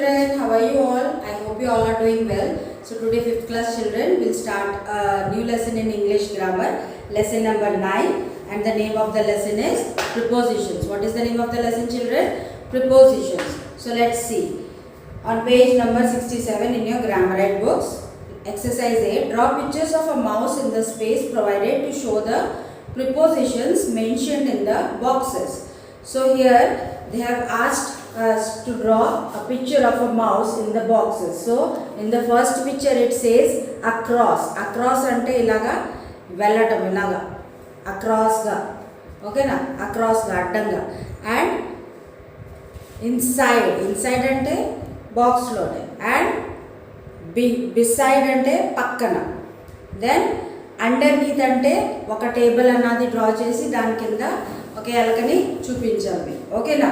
children, how are you all? I hope you all are doing well. So today 5th class children will start a new lesson in English grammar, lesson number 9, and the name of the lesson is prepositions. What is the name of the lesson, children? Prepositions. So let's see. On page number 67 in your grammar right books, exercise A, draw pictures of a mouse in the space provided to show the prepositions mentioned in the boxes. So here they have asked us to draw a picture of a mouse in the boxes. So in the first picture it says across. Across ante ilaga vellatam ilaga across ga, okay na, across ga addanga. And inside ante box lone, and beside ante pakkana. Then underneath ante oka table anadi draw chesi dani kinda oka elakani chupinchali, okay na.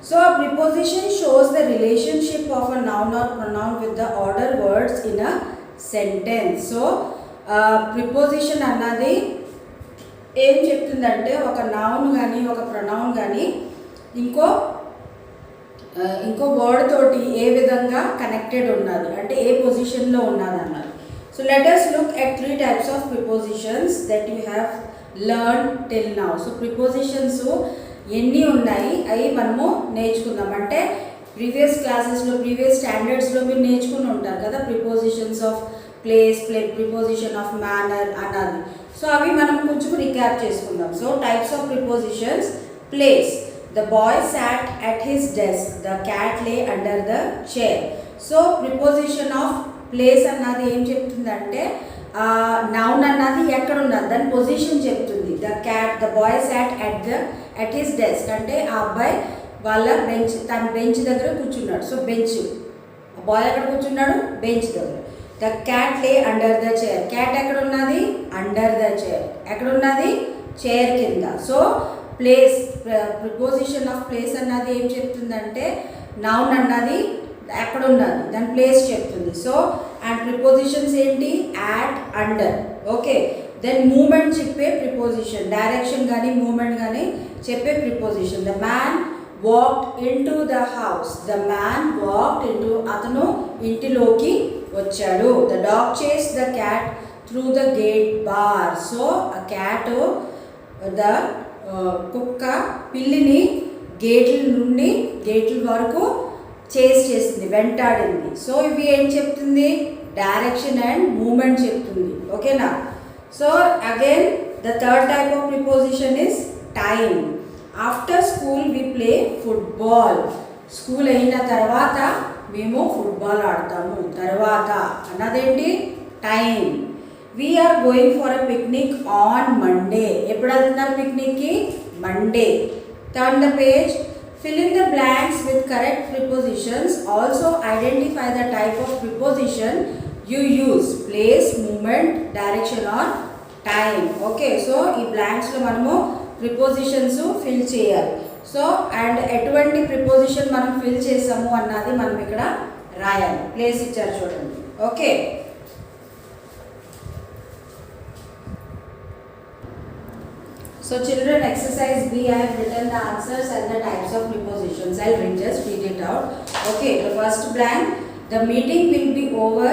So a preposition shows the relationship of a noun or pronoun with the order words in a sentence. So preposition అన్నది ఏం చెప్తుందంటే ఒక noun కానీ ఒక pronoun కానీ ఇంకో word తోటి ఏ విధంగా కనెక్టెడ్ ఉన్నది అంటే ఏ పొజిషన్లో ఉన్నది అన్నది. So let us look at 3 types of prepositions that you have learned till now. So prepositions ఎన్ని ఉన్నాయి అవి మనము నేర్చుకుందాం. అంటే ప్రీవియస్ క్లాసెస్లో ప్రీవియస్ స్టాండర్డ్స్లో మీరు నేర్చుకుని ఉంటారు కదా, prepositions of place, preposition of manner అన్నది. సో అవి మనం కొంచెం రిక్యాప్ చేసుకుందాం. So types of prepositions. Place, the boy sat at his desk, the cat lay under the chair. So preposition of place అన్నది ఏం చెప్తుందంటే నౌన్ అన్నది ఎక్కడ ఉన్నది దాని పొజిషన్ చెప్తుంది. The boy sat at his desk అంటే ఆ అబ్బాయి వాళ్ళ తన బెంచ్ దగ్గర కూర్చున్నాడు. సో బెంచ్, బాయ్ ఎక్కడ కూర్చున్నాడు? బెంచ్ దగ్గర. The cat lay under the chair, cat ఎక్కడ ఉన్నది? Under the chair. ఎక్కడ ఉన్నది? చైర్ కింద. So place, preposition of place అన్నది ఏం చెప్తుందంటే నౌన్ అన్నది ఎక్కడ ఉన్నది దాని ప్లేస్ చెప్తుంది. సో అండ్ ప్రిపోజిషన్స్ ఏంటి? At, under, okay. Then movement చెప్పే ప్రిపోజిషన్, డైరెక్షన్ కానీ మూమెంట్ కానీ చెప్పే preposition. The man walked into the house, the man walked into, అతను ఇంటిలోకి వచ్చాడు. The dog chase the cat through the gate bar. So ఆ cat, ద కుక్క పిల్లిని గేట్ల వరకు చేసింది, వెంటాడింది. సో ఇవి ఏం చెప్తుంది? డైరెక్షన్ అండ్ మూమెంట్ చెప్తుంది, ఓకేనా. So again the third type of preposition is time. After school we play football. School అయిన తర్వాత మేము ఫుట్బాల్ ఆడతాము. తర్వాత అన్నదేంటి? Time. We are going for a picnic on Monday. ఎప్పుడు వెళ్తున్నారు పిక్నిక్కి? Monday. Turn the page. Fill in the blanks with correct prepositions. Also identify the type of preposition you use. Place, movement, direction or time. Okay, so ఈ blanks లో మనము prepositions fill చేయాలి. So and ఎటువంటి preposition మనం fill చేసాము అన్నది మనం ఇక్కడ రాయాలి. ప్లేస్ ఇచ్చారు చూడండి, okay. So children, exercise B, I have written the answers and the types of prepositions. I'll just read it out. Okay, the first blank. The meeting will be over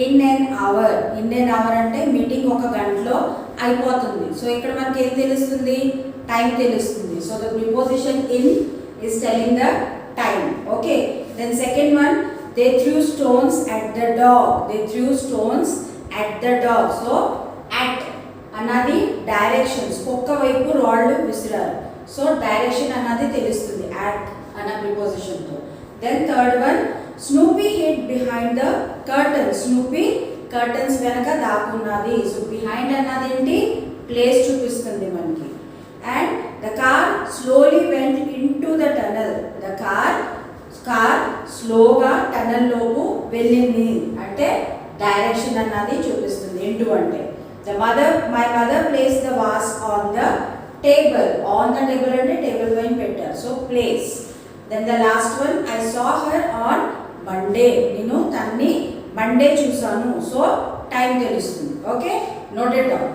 in an hour. In an hour అంటే meeting ఒక గంటలో అయిపోతుంది. So ఇక్కడ మనకి ఏం తెలుస్తుంది? Time తెలుస్తుంది. So the preposition in is telling the time. Okay. Then second one, they threw stones at the dog. They threw stones at the dog. So at అన్నది డైరెక్షన్స్, కుక్క వైపు రాళ్ళు విసిరారు. సో డైరెక్షన్ అన్నది తెలుస్తుంది యాట్ అన్న ప్రిపోజిషన్తో. Then third one, Snoopy hid behind the curtains. Snoopy curtains వెనక దాక్కున్నది. సో బిహైండ్ అన్నది ఏంటి? ప్లేస్ చూపిస్తుంది మనకి. And the car slowly went into the tunnel. The car స్లోగా టనల్ లోపు వెళ్ళింది అంటే డైరెక్షన్ అన్నది చూపిస్తుంది. ఇంటూ అంటే my mother placed the vase on the table. On the table అంటే టేబుల్ పైన పెట్టారు. So place. Then the last one, I saw her on Monday. నేను తన్ని మండే చూసాను. సో టైం తెలుస్తుంది, okay. Note it down.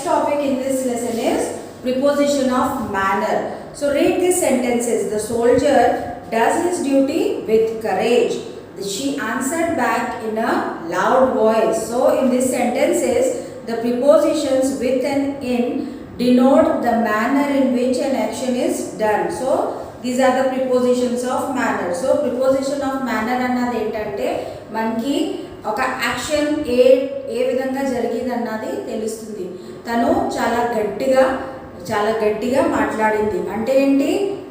topic in this lesson is preposition of manner. So read these sentences. The soldier does his duty with courage. She answered back in a loud voice. So in these sentences, the prepositions with and in denote the manner in which an action is done. So these are the prepositions of manner. So preposition of manner అన్నది ఏంటంటే మనకి ఒక action ఏ విధంగా జరిగింది అన్నది తెలుస్తుంది. తను చాలా గట్టిగా మాట్లాడింది అంటే ఏంటి,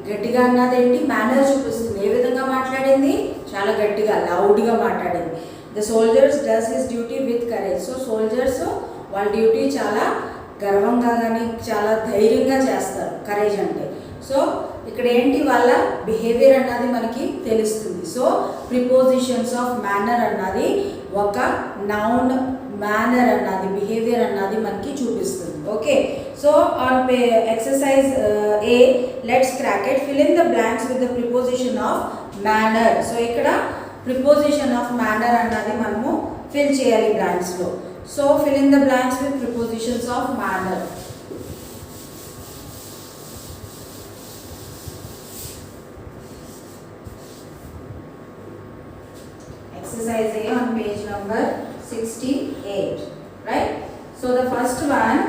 గట్టిగా అన్నది ఏంటి, మేనర్ చూపిస్తుంది. ఏ విధంగా మాట్లాడింది, చాలా గట్టిగా లౌడ్గా మాట్లాడింది. The soldiers does his duty with courage. So soldiers వాళ్ళ డ్యూటీ చాలా గర్వంగా కానీ చాలా ధైర్యంగా చేస్తారు కరేజ్ అంటే. సో ఇక్కడ ఏంటి, వాళ్ళ బిహేవియర్ అన్నది మనకి తెలుస్తుంది. సో ప్రిపోజిషన్స్ ఆఫ్ మేనర్ అన్నది ఒక నౌన్, మేనర్ అన్నది బిహేవియర్ అన్నది మనకి చూపిస్తుంది. Okay, so on exercise A let's crack it. Fill in the blanks with the preposition of manner. So ఇక్కడ ప్రిపోజిషన్ ఆఫ్ మేనర్ అన్నది మనము ఫిల్ చేయాలి బ్లాంక్స్లో. So fill in the blanks with prepositions of manner. Exercise A on page number 68, right? So the first one,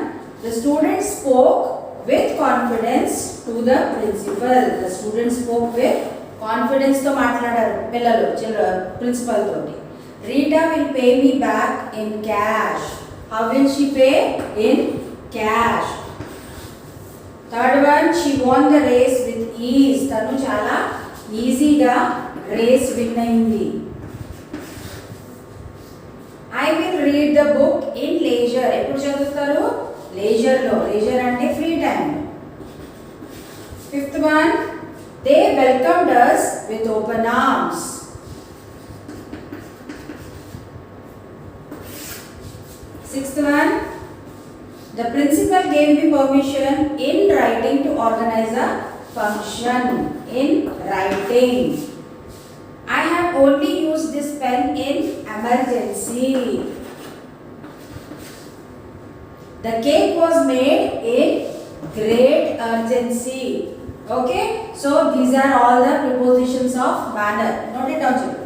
the student spoke with confidence to the principal. The student spoke with confidence to మాట్లాడారు పిల్లలు principal తోటి. Rita will pay me back in cash. How will she pay? In cash. Third one, she won the race with ease. తను చాలా ఈజీగా race win అయింది. I will read the book in leisure. ఎప్పుడు చదువుతారు, leisureలో. leisure అంటే free time. Fifth one, they welcomed us with open arms. Sixth one, the principal gave me permission in writing to organize a function. In writing, I have only used this pen in emergency. The cake was made in great urgency. Okay, so these are all the prepositions of manner. Note it down, children.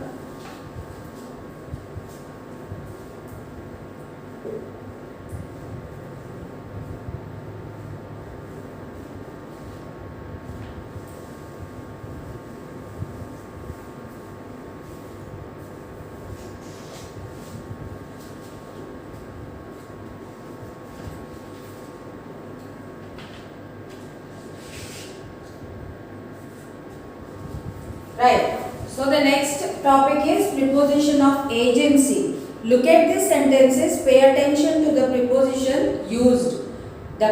Right. So the next topic is preposition of agency. Look at these sentences. Pay attention to the preposition used. The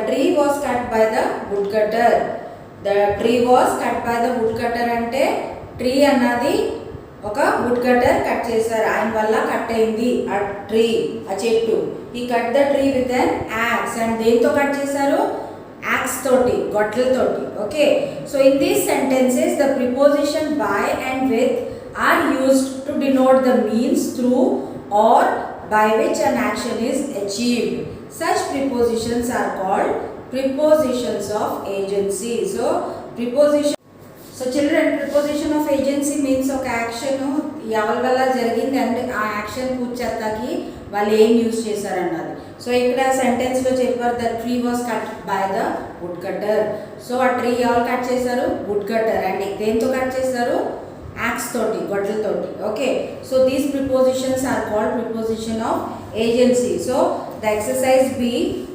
tree was cut by the woodcutter. The tree was cut by the woodcutter అంటే tree అన్నది ఒక would cutter cut చేశారు, ఆయన వల్ల cut అయింది ఆ tree, ఆ చెట్టు. He cut the tree with an axe. And దేంతో కట్ చేశారు, యాక్స్ తోటి, గొడ్లతోటి. Okay, so in these sentences the preposition by and with are used to denote the means through or by which an action is achieved. Such prepositions are called prepositions of agency. So preposition, so children preposition of agency means ఒక action ఎవరి వల్ల జరిగింది and ఆ action పూర్తికి వాళ్ళు ఏం use చేశారన్నది. So ఇక్కడ సెంటెన్స్లో చెప్పారు the tree was cut by the wood cutter. So ఆ ట్రీ ఎవరు కట్ చేశారు, వుడ్ కటర్. అండ్ దేంతో కట్ చేశారు, యాక్స్ తోటి, గొడ్లతోటి. Okay, so these prepositions are called preposition of agency. So the exercise B,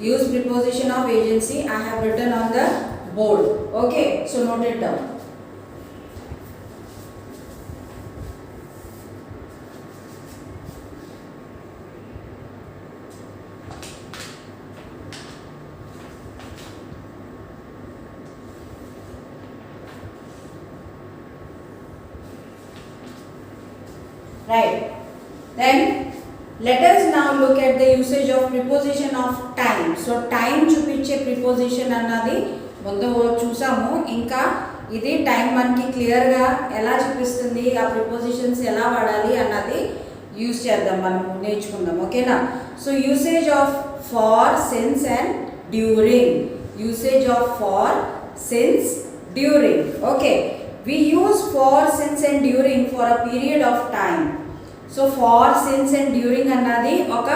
use preposition of agency. I have written on the board. Okay, so note it down. Right, then let us now look at the usage of preposition of time. So time చూపించే preposition అన్నది ముందు చూసాము. ఇంకా ఇది time మనకి క్లియర్గా ఎలా చూపిస్తుంది, ఆ ప్రిపోజిషన్స్ ఎలా వాడాలి అన్నది యూస్ చేద్దాం, మనం నేర్చుకుందాం. ఓకేనా? So usage of for, since and during. Usage of for, since, during. Okay, we use for, since and during for a period of time. So for, since and during అన్నది ఒక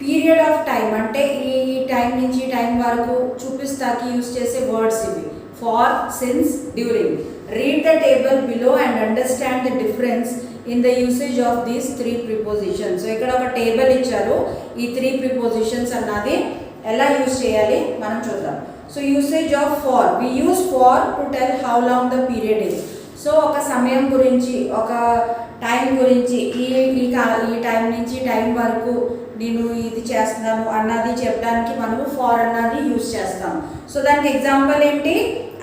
period of time, అంటే ఈ time నుంచి ఈ time వరకు చూపిస్తాకి use చేసే words ఇవి. For, since, during. Read the table below and understand the difference in the usage of these 3 prepositions. So ఇక్కడ ఒక టేబుల్ ఇచ్చారు, ఈ 3 ప్రిపోజిషన్స్ అన్నది ఎలా యూస్ చేయాలి మనం చూద్దాం. So usage of for, we use for to tell how long the period is. So ఒక సమయం గురించి, ఒక టైం గురించి, ఈ టైం నుంచి టైం వరకు నేను ఇది చేస్తున్నాను అన్నది చెప్పడానికి మనము ఫార్ అన్నది యూస్ చేస్తాం. సో దానికి ఎగ్జాంపుల్ ఏంటి?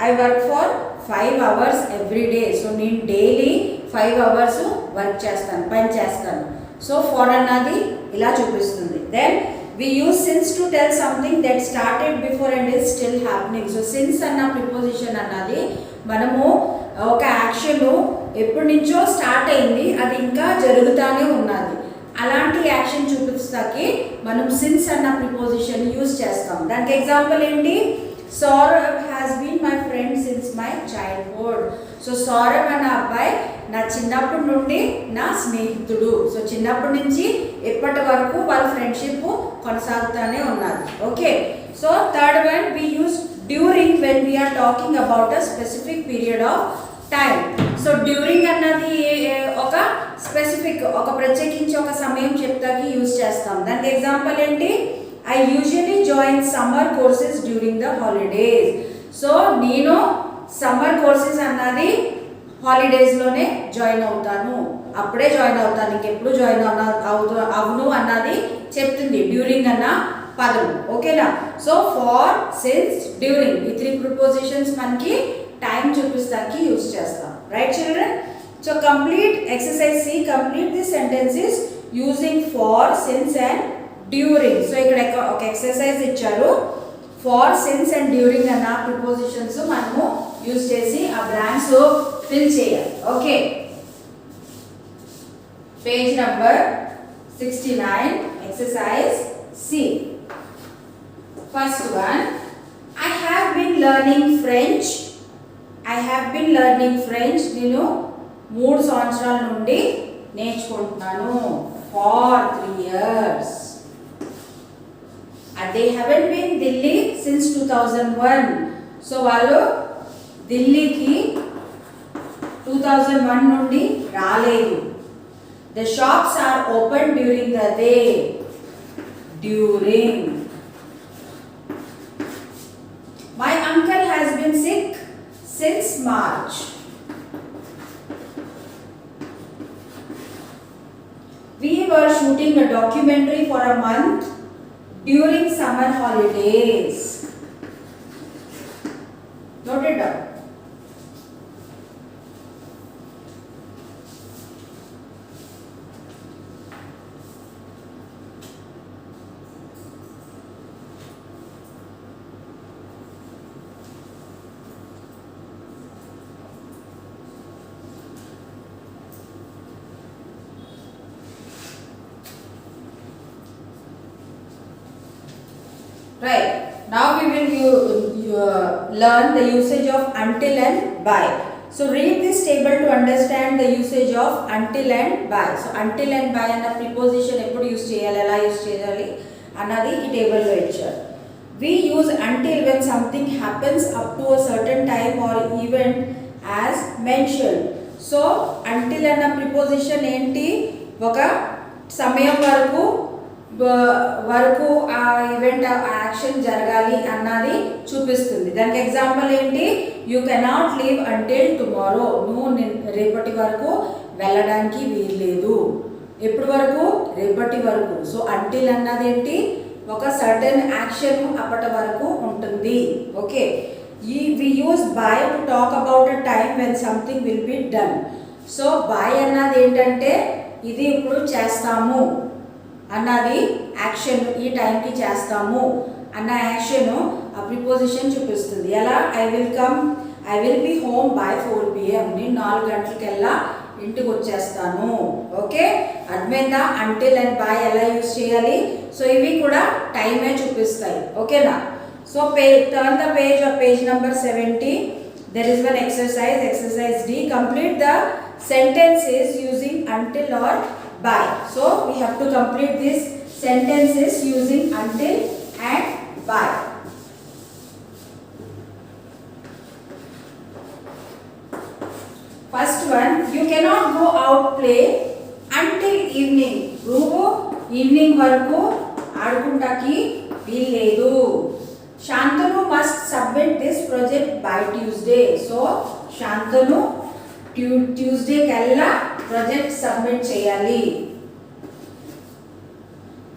I work for 5 hours every day. So నేను డైలీ 5 hours వర్క్ చేస్తాను, పని చేస్తాను. సో ఫార్ అన్నది ఇలా చూపిస్తుంది. Then we use since to tell something that started before and is still happening. So since అన్న ప్రిపోజిషన్ అన్నది మనము ఒక యాక్షన్ ఎప్పటి నుంచో స్టార్ట్ అయింది, అది ఇంకా జరుగుతూనే ఉన్నది, అలాంటి యాక్షన్ చూపిస్తాకి మనం సిన్స్ అన్న ప్రిపోజిషన్ యూజ్ చేస్తాం. దానికి ఎగ్జాంపుల్ ఏంటి? Sourav has been my friend since my childhood. So Sourav అన్న అబ్బాయి నా చిన్నప్పటి నుండి నా స్నేహితుడు. సో చిన్నప్పటి నుంచి ఎప్పటి వరకు వాళ్ళ ఫ్రెండ్షిప్ కొనసాగుతూనే ఉన్నది. Okay, so third one, we use during when we are talking about a specific period of time. So during అన్నది ఒక స్పెసిఫిక్, ఒక ప్రత్యేకించి ఒక సమయం చెప్తాకి యూజ్ చేస్తాం. దానికి ఎగ్జాంపుల్ ఏంటి? I usually join summer courses during the holidays. So నేను సమ్మర్ కోర్సెస్ అన్నది హాలిడేస్లోనే జాయిన్ అవుతాను, అప్పుడే జాయిన్ అవుతాను, ఇంకెప్పుడు జాయిన్ అవును అన్నది చెప్తుంది డ్యూరింగ్ అన్న పదం. ఓకేనా? సో ఫార్, సిన్స్, డ్యూరింగ్ ఈ 3 ప్రిపోజిషన్స్ మనకి టైం చూపిస్తానికి యూజ్ చేస్తాం. Right children? So complete exercise C, complete the sentences using for, since and during. So ఇక్కడ ఒక ఎక్సర్సైజ్ ఇచ్చారు, ఫార్, సిన్స్ అండ్ డ్యూరింగ్ అన్న ప్రిపోజిషన్స్ మనము యూజ్ చేసి ఆ బ్లాంక్స్ ఫిల్ చేయాలి. Okay, page number 69, exercise C. First one, I have been learning French. I have been learning French. నేను 3 సంవత్సరాల నుండి నేర్చుకుంటున్నాను. For 3 years. They haven't been Delhi since 2001. So వాళ్ళు ఢిల్లీకి 2001 నుండి రాలేదు. The shops are open during the day. During. My uncle has been sick since March. We were shooting a documentary for a month during summer holidays. Note it down. Right. Now we will learn the usage of until and by. So read this table to understand the usage of until and by. So until and by అన్న preposition ఎప్పుడు use చేయాలి, ఎలా use చేయాలి అన్నది ఈ టేబుల్లో ఇచ్చారు. We use until when something happens up to a certain time or event as mentioned. So until అన్న preposition ఏంటి? ఒక సమయం వరకు ఆ ఈవెంట్ యాక్షన్ జరగాలి అన్నది చూపిస్తుంది. దానికి ఎగ్జాంపుల్ ఏంటి? You cannot leave until tomorrow. నువ్వు రేపటి వరకు వెళ్ళడానికి వీల్లేదు. ఎప్పటి వరకు? రేపటి వరకు. సో అంటిల్ అన్నది ఏంటి? ఒక సర్టెన్ యాక్షన్ అప్పటి వరకు ఉంటుంది. Okay, we use by to talk about a time when something will be done. So by అన్నది ఏంటంటే ఇది ఇప్పుడు చేస్తాము అన్నది యాక్షన్, ఈ టైంకి చేస్తాము అన్న యాక్షన్ ఆ ప్రిపోజిషన్ చూపిస్తుంది. ఎలా? I will be home by 4 PM. నేను 4 గంటలకల్లా ఇంటికి వచ్చేస్తాను. ఓకే, అర్థమైందా? అంటిల్ అండ్ బై ఎలా యూజ్ చేయాలి? సో ఇవి కూడా టైమే చూపిస్తాయి. ఓకేనా? So turn the page of page number 70. There is one exercise, exercise D. Complete the sentences using until or by. So we have to complete these sentences using until and by. First one, you cannot go out play until evening. నువ్వు evening వరకు ఆడుకుంటాకి వీల్లేదు. Shantanu must submit this project by Tuesday. So Shantanu Tuesday కల్లా project submit చేయాలి.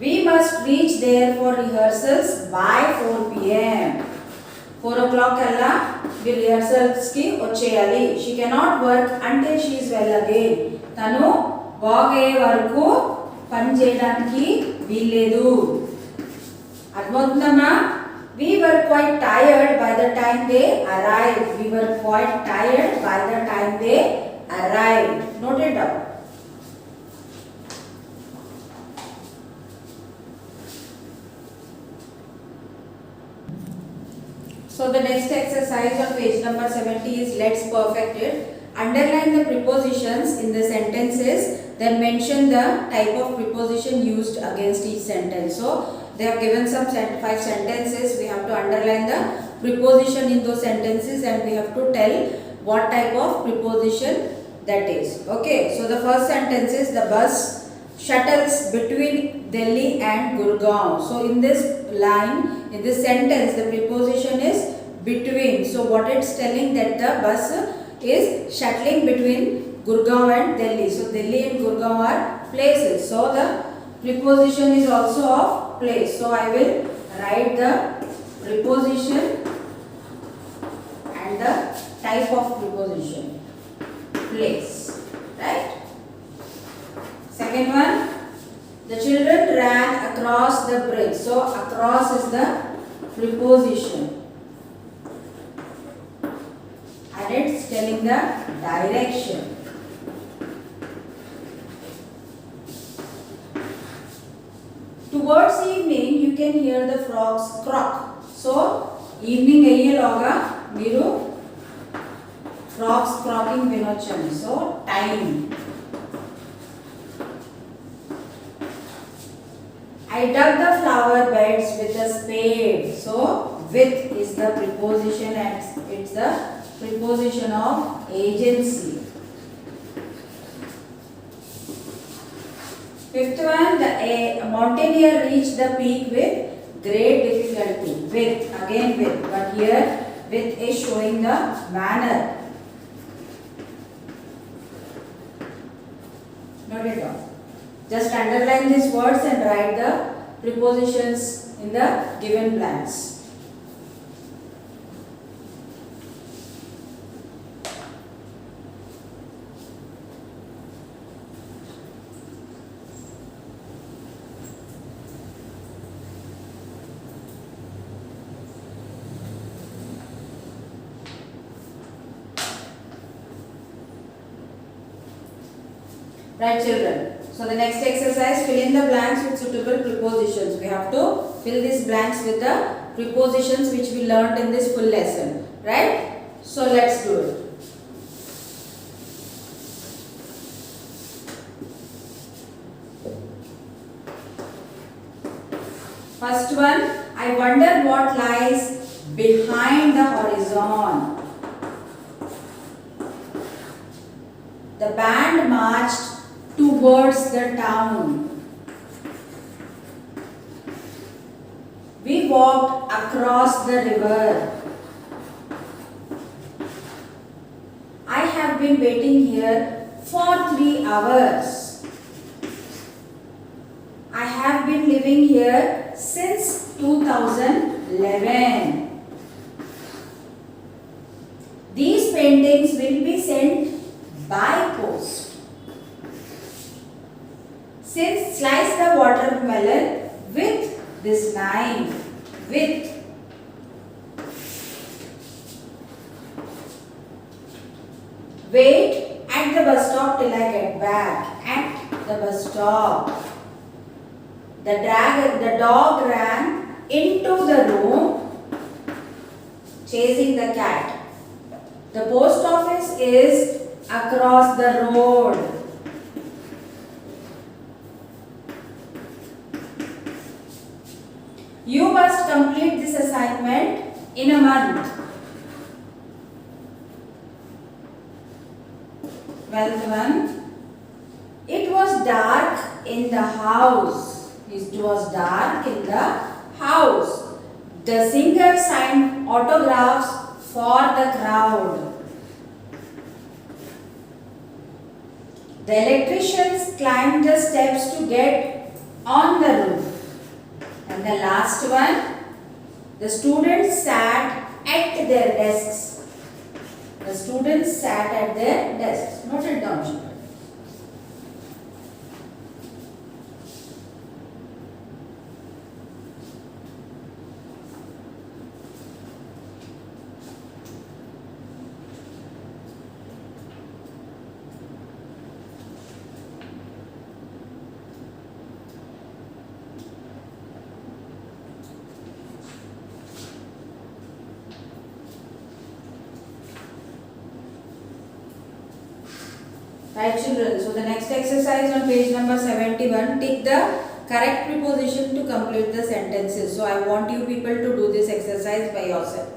We must reach there for rehearsals by 4 p.m. 4 o'clock కల్లా మీ rehearsals కి వచ్చేయాలి. She cannot work until she is well again. తను బాగయ్యే వరకు పని చేయడానికి వీల్లేదు. అర్థమవుతుందమ్మా? We were quite tired by the time they arrived. We were quite tired by the time they arrived. Note it down. So the next exercise on page number 70 is let's perfect it. Underline the prepositions in the sentences, then mention the type of preposition used against each sentence. So they have given some 5 sentences. We have to underline the preposition in those sentences and we have to tell what type of preposition that is. Okay, so the first sentence is the bus shuttles between Delhi and Gurgaon. So in this line, in this sentence, the preposition is between. So what it's telling that the bus is shuttling between Gurgaon and Delhi. So Delhi and Gurgaon are places. So the preposition is also of place. So I will write the preposition and the type of preposition. Place. Right? Second one, the children ran across the bridge. So across is the preposition. And it's telling the direction. Towards evening, you can hear the frogs croak. So, evening ayyaloga meeru frogs croaking vinochandi. So, time. I dug the flower beds with a spade. So, with is the preposition and it's the preposition of agency. Fifth one, a mountaineer reached the peak with great difficulty. With, again with, but here with is showing the manner. Note it down. Just underline these words and write the prepositions in the given blanks. Right, children? So the next exercise, fill in the blanks with suitable prepositions. We have to fill these blanks with the prepositions which we learned in this full lesson. Right? So let's do it. First one, I wonder what lies behind the horizon. The band marched towards the town. We walked across the river. I have been waiting here for 3 hours. I have been living here since 2011. These paintings will be sent by post. Slice the watermelon with this knife. With. Wait and at the bus stop till I get back. At the bus stop. The dog ran into the room chasing the cat. The post office is across the road. You must complete this assignment in a month. 12th one. It was dark in the house. It was dark in the house. The singer signed autographs for the crowd. The electricians climbed the steps to get on the roof. And the last one, the students sat at their desks. The students sat at their desks. Note it down, children. Right, children. So the next exercise on page number 71, tick the correct preposition to complete the sentences. So I want you people to do this exercise by yourself.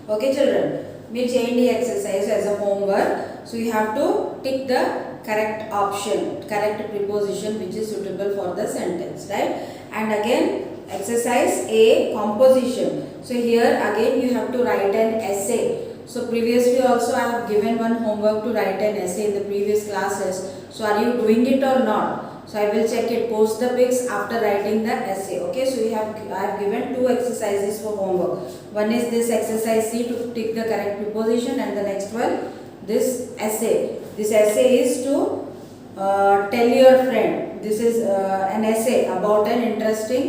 Okay, children. Meer cheyandi exercise as a homework. So you have to tick the correct option, correct preposition which is suitable for the sentence, right? And again, exercise A, composition. So here again you have to write an essay. So previously also I have given one homework to write an essay in the previous classes. So are you doing it or not? So I will check it. Post the pics after writing the essay. Okay. So I have given 2 exercises for homework. One is this exercise C to tick the correct preposition, and the next one this essay. This essay is to tell your friend. This is an essay about an interesting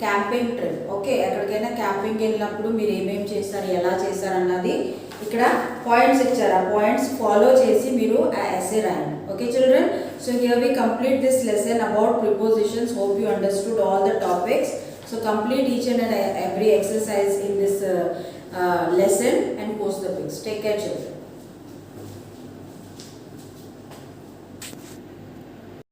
camping trip. Okay. ఎక్కడికైనా camping వెళ్ళినప్పుడు మీరు ఏమేమి చేస్తారు, ఎలా చేస్తారు అన్నది ఇక్కడ points ఇచ్చారు. ఆ పాయింట్స్ ఫాలో చేసి మీరు ఆ ఎస్సే రాయండి. Okay children. So here we complete this lesson about prepositions. Hope you understood all the topics. So complete each and every exercise in this lesson and post the pics. Take care children.